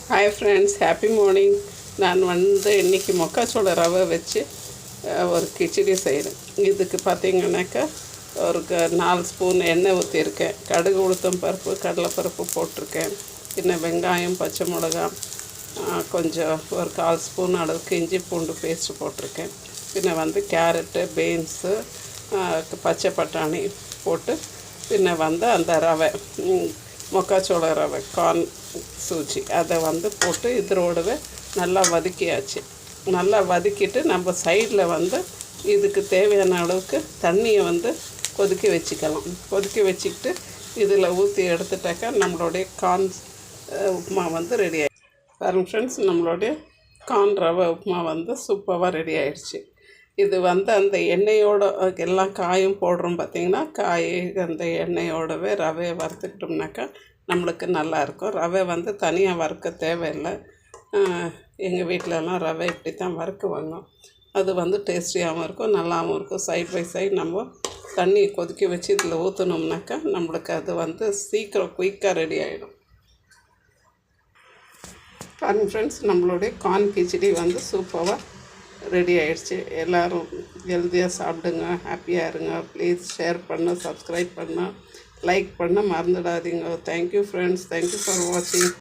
Hi friends, happy morning. நான் இன்றைக்கி மொக்காச்சோள ரவை வச்சு ஒரு கிச்சடி செய்கிறேன். இதுக்கு பார்த்திங்கனாக்கா ஒரு 4 ஸ்பூன் எண்ணெய் ஊற்றிருக்கேன். கடுகு, உளுத்தம் பருப்பு, கடலைப்பருப்பு போட்டிருக்கேன். பின்ன வெங்காயம், பச்சை மிளகா, கொஞ்சம் ஒரு 1/4 ஸ்பூன் அளவுக்கு இஞ்சி பூண்டு பேஸ்ட்டு போட்டிருக்கேன். பின்ன கேரட்டு, பீன்ஸு, பச்சை பட்டாணி போட்டு பின்ன அந்த ரவை, மொக்காச்சோள ரவை, கார்ன் சூச்சி அதை போட்டு இதோடவே நல்லா வதக்கியாச்சு. நல்லா வதக்கிட்டு நம்ம சைடில் இதுக்கு தேவையான அளவுக்கு தண்ணியை கொதிக்க வச்சுக்கலாம். கொதிக்க வச்சுக்கிட்டு இதில் ஊற்றி எடுத்துட்டாக்கா நம்மளுடைய கார்ன் உப்புமா ரெடி ஆகிடுச்சு. பாருங்க ஃப்ரெண்ட்ஸ், நம்மளுடைய கார்ன் ரவை உப்புமா சூப்பராக ரெடி ஆகிடுச்சு. இது அந்த எண்ணெயோட எல்லாம் காயும் போடுறோம் பார்த்திங்கன்னா, காய் அந்த எண்ணெயோடவே ரவையை வறுத்துக்கிட்டோம்னாக்கா நம்மளுக்கு நல்லாயிருக்கும். ரவை தனியாக வறுக்க தேவையில்லை. எங்கள் வீட்டிலலாம் ரவை இப்படி தான் வறுக்குவாங்க. அது டேஸ்டியாகவும் இருக்கும், நல்லாவும் இருக்கும். சைட் பை சைடு நம்ம தண்ணி கொதிக்க வச்சு இதில் ஊற்றினோம்னாக்கா நம்மளுக்கு அது சீக்கிரம் குயிக்காக ரெடி ஆகிடும். பாருங்க ஃப்ரெண்ட்ஸ், நம்மளுடைய கார்ன் கிச்சடி சூப்பராக ரெடி ஆகிடுச்சு. எல்லோரும் ஹெல்த்தியாக சாப்பிடுங்க, ஹாப்பியாக இருங்க. ப்ளீஸ் ஷேர் பண்ண, சப்ஸ்கிரைப் பண்ண, லைக் பண்ண மறந்துடாதீங்க. தேங்க்யூ ஃப்ரெண்ட்ஸ், தேங்க்யூ ஃபார் வாட்சிங்.